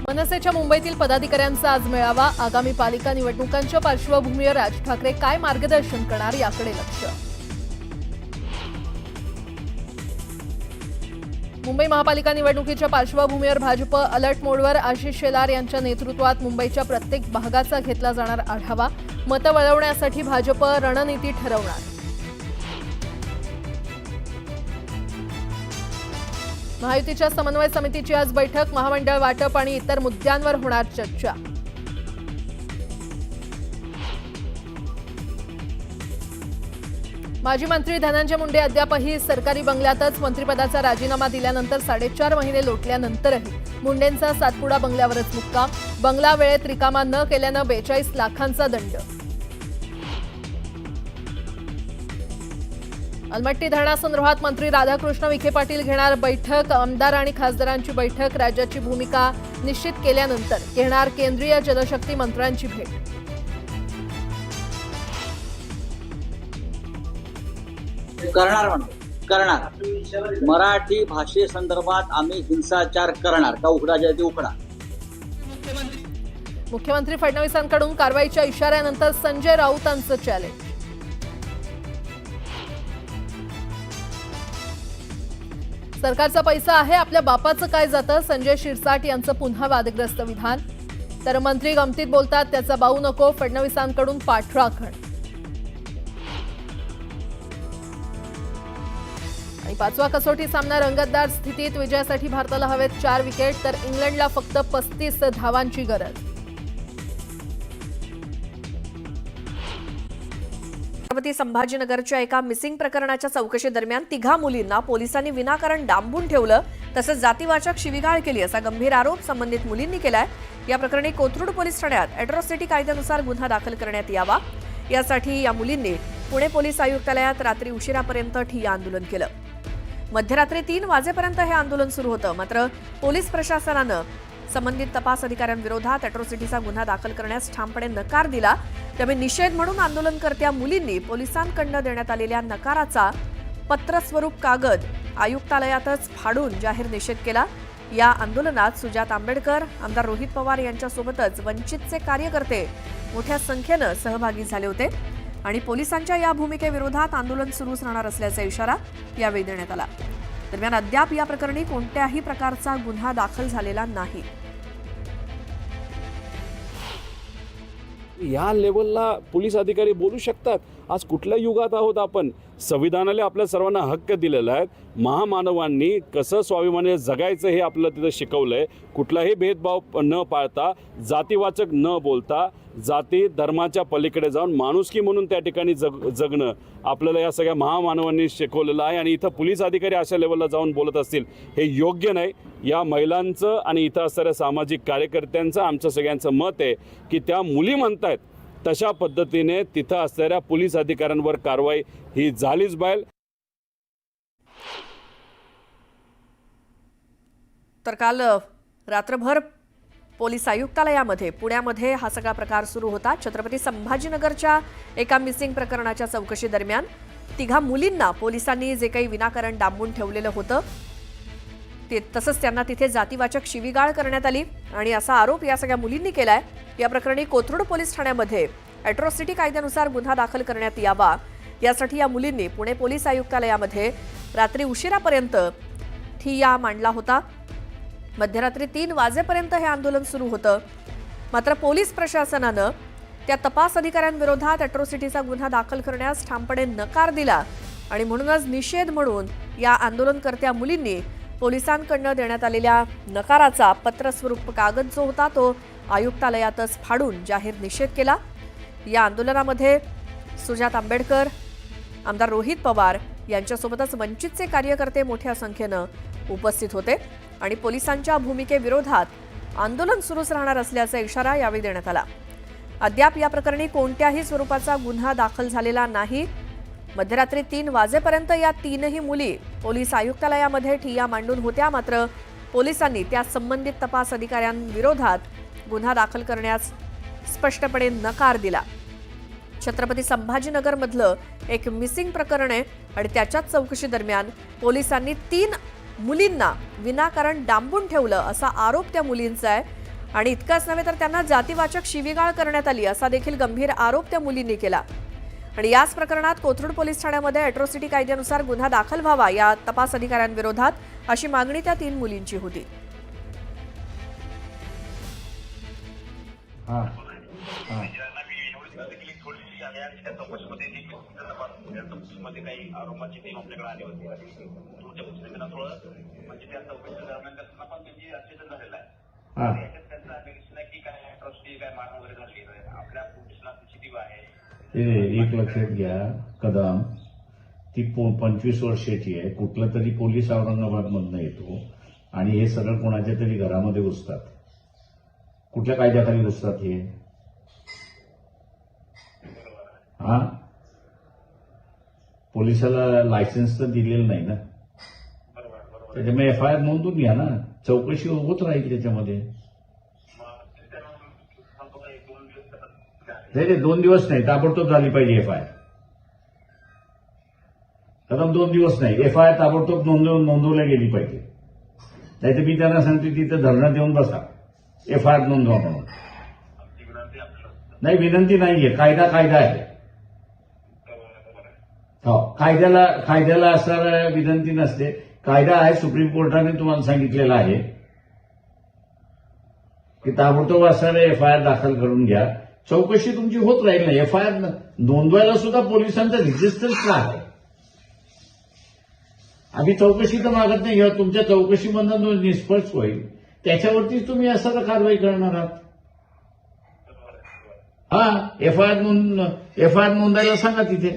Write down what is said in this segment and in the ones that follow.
मनसेच्या मुंबईतील पदाधिकाऱ्यांचा आज मेळावा। आगामी पालिका निवडणुकांच्या पार्श्वभूमीवर राज ठाकरे काय मार्गदर्शन करणार याकडे लक्ष। मुंबई महापालिका निवडणुकीच्या पार्श्वभूमीवर भाजप अलर्ट मोडवर। आशिष शेलार यांच्या नेतृत्वात मुंबईच्या प्रत्येक भागाचा घेतला जाणार आढावा। मतं वळवण्यासाठी भाजप रणनीती ठरवणार। महायुतीच्या समन्वय समितीची आज बैठक। महामंडळ वाटप आणि इतर मुद्द्यांवर होणार चर्चा। माजी मंत्री धनंजय मुंडे अद्यापही सरकारी बंगल्यातच। मंत्रिपदाचा राजीनामा दिल्यानंतर 4.5 महिने लोटल्यानंतरही मुंडेंचा सातपुडा बंगल्यावरच मुक्काम। बंगला वेळेत रिकामा न केल्यानं 42 लाखांचा दंड। अलमट्टी धरणासंदर्भात मंत्री राधाकृष्ण विखे पाटील घेणार बैठक। आमदार आणि खासदारांची बैठक। राज्याची भूमिका निश्चित केल्यानंतर घेणार केंद्रीय जलशक्ती मंत्र्यांची भेट। करणार मराठी भाषेसंदर्भात आम्ही हिंसाचार करणार का उघडा जाती उघडा। मुख्यमंत्री फडणवीसांकडून कारवाईच्या इशाऱ्यानंतर संजय राऊतांचं चॅलेंज। सरकारचा पैसा आहे, आपल्या बापाचं काय जातं? संजय शिरसाट यांचं पुन्हा वादग्रस्त विधान। तर मंत्री गमतीत बोलतात, त्याचा बाऊ नको। फडणवीसांकडून पाठराखण। आणि 5वा कसोटी सामना रंगतदार स्थितीत। विजयासाठी भारताला हवेत 4 विकेट, तर इंग्लंडला फक्त 35 धावांची गरज। छत्रपती संभाजीनगरच्या एका मिसिंग प्रकरणाच्या चौकशी दरम्यान 3 मुलींना पोलिसांनी विनाकारण डांबून ठेवलं, तसंच जातीवाचक शिवीगाळ केली असा गंभीर आरोप संबंधित मुलींनी केलाय। या प्रकरणी कोथरूड पोलीस ठाण्यात अॅट्रॉसिटी कायद्यानुसार गुन्हा दाखल करण्यात यावा, यासाठी या मुलींनी पुणे पोलीस आयुक्तालयात रात्री उशिरापर्यंत ठिय्या आंदोलन केलं। मध्यरात्री 3 वाजेपर्यंत हे आंदोलन सुरू होतं, मात्र पोलीस प्रशासनानं संबंधित तपास अधिकाऱ्यांविरोधात अॅट्रॉसिटीचा गुन्हा दाखल करण्यास ठामपणे नकार दिला। त्यामुळे निषेध म्हणून आंदोलनकर्त्या मुलींनी पोलिसांकडून देण्यात आलेल्या नकाराचा पत्रस्वरूप कागद आयुक्तालयातच फाडून जाहीर निषेध केला। या आंदोलनात सुजात आंबेडकर, आमदार रोहित पवार यांच्यासोबतच वंचितचे कार्यकर्ते मोठ्या संख्येनं सहभागी झाले होते आणि पोलिसांच्या या भूमिकेविरोधात आंदोलन सुरूच राहणार असल्याचा इशारा यावेळी देण्यात आला। दरम्यान अद्याप या प्रकरणी कोणत्याही प्रकारचा गुन्हा दाखल झालेला नाही। या लेवलला पोलीस अधिकारी बोलू शकतात? आज कुठल्या युगात आहोत आपण? संविधानाने आपल्या सर्वांना हक्क दिलेला आहे। महामानवांनी कसं स्वाभिमानी जगायचं हे आपल्याला तिथं शिकवलंय। कुठलाही भेदभाव न पाळता, जातीवाचक न बोलता, जाती धर्माच्या पलीकडे जाऊन माणुसकी म्हणून त्या ठिकाणी जगणं आपल्याला या सगळ्या महामानवांनी शिकवलेलं आहे। आणि इथं पोलीस अधिकारी अशा लेवलला जाऊन बोलत असतील हे योग्य नाही। या महिलांचं आणि इथं असणाऱ्या सामाजिक कार्यकर्त्यांचं आमचं सगळ्यांचं मत आहे की त्या मुली म्हणतायत तशा पद्धतीने तिथं असणाऱ्या पोलीस अधिकाऱ्यांवर कारवाई ही झालीच पाहिजे। तर काल रात्रभर पोलीस आयुक्तालयामध्ये पुण्यामध्ये हा सगळा प्रकार सुरू होता। छत्रपती संभाजीनगरच्या एका मिसिंग प्रकरणाच्या चौकशी दरम्यान 3 मुलींना पोलिसांनी जे काही विनाकारण डांबून ठेवलेलं होतं ते तसंच त्यांना तिथे जातीवाचक शिवीगाळ करण्यात आली आणि असा आरोप या सगळ्या मुलींनी केलाय। या प्रकरणी कोथरूड पोलीस ठाण्यामध्ये अॅट्रॉसिटी कायद्यानुसार गुन्हा दाखल करण्यात यावा, यासाठी या मुलींनी पुणे पोलीस आयुक्तालयामध्ये रात्री उशिरापर्यंत ठिय्या मांडला होता। मध्यरात्री 3 वाजेपर्यंत हे आंदोलन सुरू होतं, मात्र पोलीस प्रशासनानं त्या तपास अधिकाऱ्यांविरोधात अॅट्रॉसिटीचा गुन्हा दाखल करण्यास ठामपणे नकार दिला आणि म्हणूनच निषेध म्हणून या आंदोलनकर्त्या मुलींनी पोलिसांकडून देण्यात आलेल्या नकाराचा पत्रस्वरूप कागद जो होता तो आयुक्तालयातच फाडून जाहीर निषेध केला। या आंदोलनामध्ये सुजात आंबेडकर, आमदार रोहित पवार यांच्यासोबतच वंचितचे कार्यकर्ते मोठ्या संख्येनं उपस्थित होते आणि पोलिसांच्या भूमिकेविरोधात आंदोलन सुरूच राहणार असल्याचा इशारा यावेळी देण्यात आला। अद्याप या प्रकरणी कोणत्याही स्वरूपाचा गुन्हा दाखल झालेला नाही। मध्यरात्री 3 वाजेपर्यंत या 3ही मुली पोलीस आयुक्तालयामध्ये ठिय्या मांडून होत्या, मात्र पोलिसांनी त्या संबंधित तपास अधिकाऱ्यांविरोधात गुन्हा दाखल करण्यास स्पष्टपणे नकार दिला। छत्रपती संभाजीनगरमधलं एक मिसिंग प्रकरण आहे आणि त्याच्याच चौकशी दरम्यान पोलिसांनी 3 मुलींना विनाकारण डांबून ठेवलं असा आरोप त्या मुलींचा आहे आणि इतकंच नव्हे तर त्यांना जातीवाचक शिवीगाळ करण्यात आली असा देखील गंभीर आरोप त्या मुलींनी केला. आणि याच प्रकरणात कोथरूड पोलीस ठाण्यामध्ये अॅट्रॉसिटी कायद्यानुसार गुन्हा दाखल व्हावा या तपास अधिकाऱ्यांविरोधात अशी मागणी त्या 3 मुलींची होती. मध्ये काही आरोपाची टीम आपल्याकडे आली होती. तुमच्या पुस्तकांना थोडं म्हणजे त्या चौकशी दरम्यान त्यांना पण त्यांची अचेतन झालेला आहे. याच्यात त्यांचा निरीक्षण आहे की काय अॅट्रॉसिटी काय मार वगैरे झाली आपल्या पोलिसला सीसीटीव्ही आहे. एक लक्षात घ्या, कदम ती 25 वर्षाची आहे. कुठला तरी पोलीस औरंगाबाद मधनं येतो आणि हे सगळं कोणाच्या तरी घरामध्ये घुसतात. कुठल्या कायद्याखाली घुसतात हे? हा, पोलिसाला लायसन्स तर दिलेलं नाही ना. त्याच्यामुळे FIR नोंदून घ्या ना, चौकशी होत राहील त्याच्यामध्ये. नाही 2 दिवस नाही, ताबडतोब झाली पाहिजे FIR. कदम 2 दिवस नाही, FIR ताबडतोब नोंदवल्या गेली पाहिजे. नाही तर मी त्यांना सांगतो तिथं धरणं देऊन बसा, FIR नोंदवा म्हणून. नाही, विनंती नाहीये, कायदा आहे. हो, कायद्याला असणारा विनंती नसते. कायदा आहे, सुप्रीम कोर्टाने तुम्हाला सांगितलेला आहे की ताबडतोब असणारे FIR दाखल करून घ्या. चौकशी तुमची होत राहील ना. FIR नोंदवायला सुद्धा पोलिसांचा रेजिस्टन्स आहे. आम्ही चौकशी तर मागत नाही, किंवा तुमच्या चौकशीमधून निष्फळ होईल त्याच्यावरतीच तुम्ही असं कारवाई करणार आहात. हा, FIR नोंदायला सांगा तिथे.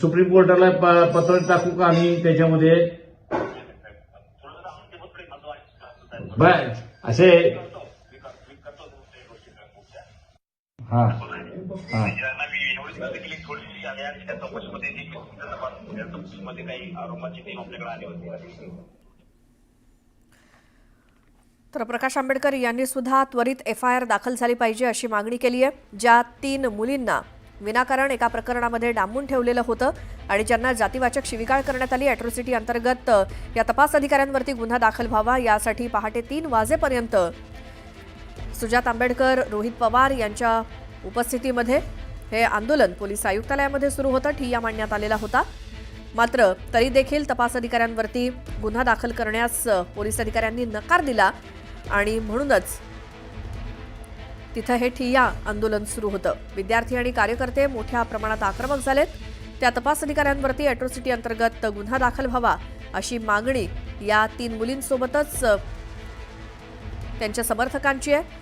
सुप्रीम कोर्टाला पत्र टाकू का आम्ही त्याच्यामध्ये? असे हा मध्ये काही आरोपाची टीम आपल्याकडे आली होती. तर प्रकाश आंबेडकर यांनी सुद्धा त्वरित FIR दाखल झाली पाहिजे अशी मागणी केली आहे. ज्या 3 मुलींना विनाकारण एका प्रकरणामध्ये डांबून ठेवलेलं होतं आणि ज्यांना जातीवाचक शिवीगाळ करण्यात आली, अॅट्रॉसिटी अंतर्गत या तपास अधिकाऱ्यांवरती गुन्हा दाखल व्हावा यासाठी पहाटे 3 वाजेपर्यंत सुजात आंबेडकर, रोहित पवार यांच्या उपस्थितीमध्ये हे आंदोलन पोलीस आयुक्तालयामध्ये सुरू होतं. ठिय्या मांडण्यात आलेला होता. मात्र तरी देखील तपास अधिकाऱ्यांवरती गुन्हा दाखल करण्यास पोलीस अधिकाऱ्यांनी नकार दिला आणि म्हणूनच तिथं हे ठिय्या आंदोलन सुरू होतं. विद्यार्थी आणि कार्यकर्ते मोठ्या प्रमाणात आक्रमक झालेत. त्या तपास अधिकाऱ्यांवरती अॅट्रॉसिटी अंतर्गत गुन्हा दाखल व्हावा अशी मागणी या 3 मुलींसोबतच त्यांच्या समर्थकांची आहे.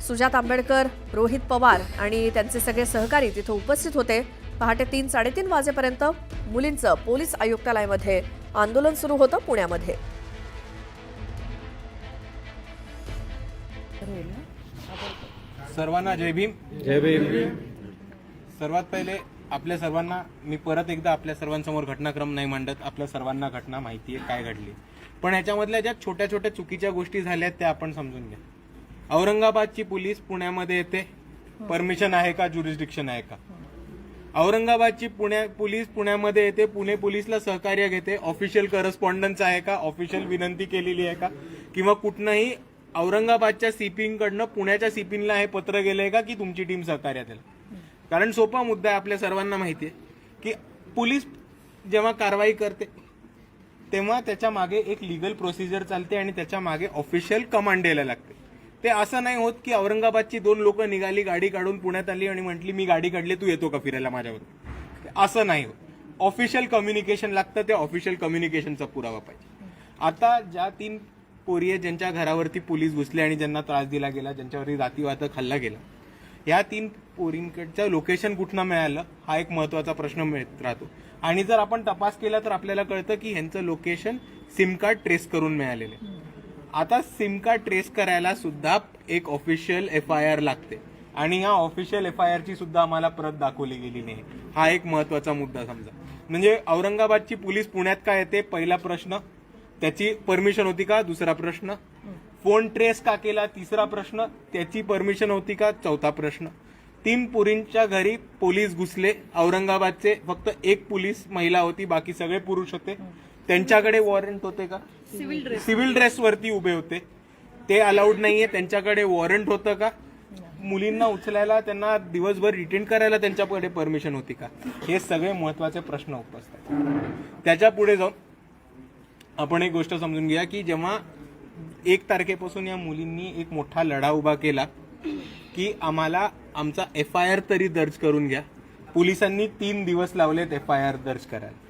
सुजात आंबेडकर, रोहित पवार आणि त्यांचे सगळे सहकारी तिथं उपस्थित होते. पहाटे 3-3:30 वाजेपर्यंत मुलींचं पोलीस आयुक्तालयामध्ये आंदोलन सुरू होतं पुण्यामध्ये. सर्वांना जय भीम. जय भीम. सर्वात पहिले आपल्या सर्वांना मी परत एकदा आपल्या सर्वांसमोर घटनाक्रम नाही मांडत. आपल्या सर्वांना घटना माहिती आहे काय घडली, पण याच्यामधल्या ज्या छोट्या छोट्या चुकीच्या गोष्टी झाल्यात त्या आपण समजून घ्या. औरंगाबादची पोलीस पुण्यामध्ये येते, परमिशन आहे का, ज्युरिस्डिक्शन आहे का? औरंगाबादची पोलीस पुण्यामध्ये येते, पुणे पोलीसला सहकार्य घेते, ऑफिशियल करस्पॉन्डन्स आहे का, ऑफिशियल विनंती केलेली आहे का, किंवा कुठनंही औरंगाबादच्या सीपींकडनं पुण्याच्या सीपींना हे पत्र गेलंय का की तुमची टीम सहकार्यात येईल? कारण सोपा मुद्दा आहे, आपल्या सर्वांना माहिती आहे की पोलीस जेव्हा कारवाई करते तेव्हा त्याच्या मागे एक लीगल प्रोसिजर चालते आणि त्याच्या मागे ऑफिशियल कमांड द्यायला लागते. ते असं नाही होत की औरंगाबादची 2 लोक निघाली, गाडी काढून पुण्यात आली आणि म्हटली मी गाडी काढली, तू येतो का फिरायला माझ्यावर? असं नाही होत. ऑफिशियल कम्युनिकेशन लागतं, त्या ऑफिशियल कम्युनिकेशनचा पुरावा पाहिजे. आता ज्या 3 पोरी आहेत ज्यांच्या घरावरती पोलीस घुसले आणि ज्यांना त्रास दिला गेला, ज्यांच्यावरती जातीवाचक हल्ला गेला, या 3 पोरींकडचं लोकेशन कुठनं मिळालं हा एक महत्वाचा प्रश्न मिळत राहतो. आणि जर आपण तपास केला तर आपल्याला कळतं की ह्यांचं लोकेशन सिम कार्ड ट्रेस करून मिळालेलं आहे. आता सिम कार्ड ट्रेस करायला सुद्धा एक ऑफिशियल FIR लागते आणि या ऑफिशियल FIR ची सुद्धा आम्हाला प्रत दाखवली गेली नाही. हा एक महत्वाचा मुद्दा समजा. म्हणजे औरंगाबादची पोलीस पुण्यात का येते, पहिला प्रश्न. त्याची परमिशन होती का, दुसरा प्रश्न. फोन ट्रेस का केला, तिसरा प्रश्न. त्याची परमिशन होती का, चौथा प्रश्न. 3 पोरींच्या घरी पोलीस घुसले. औरंगाबादचे फक्त 1 पोलीस महिला होती, बाकी सगळे पुरुष होते. त्यांच्याकडे वॉरंट होते का? सिव्हिल ड्रेस वरती उभे होते. ते अलाउड नाहीये. त्यांच्याकडे वॉरंट होतं का? मुलींना उचलायला, त्यांना दिवसभर रिटेन करायला त्यांच्याकडे परमिशन होती का? हे सगळे महत्वाचे प्रश्न उपस्थित आहेत. त्याच्या पुढे जाऊन आपण एक गोष्ट समजून घ्या की जेव्हा 1 तारखेपासून या मुलींनी एक मोठा लढा उभा केला की आम्हाला आमचा FIR तरी दर्ज करून घ्या. पोलिसांनी 3 दिवस लावलेत FIR दर्ज करायला.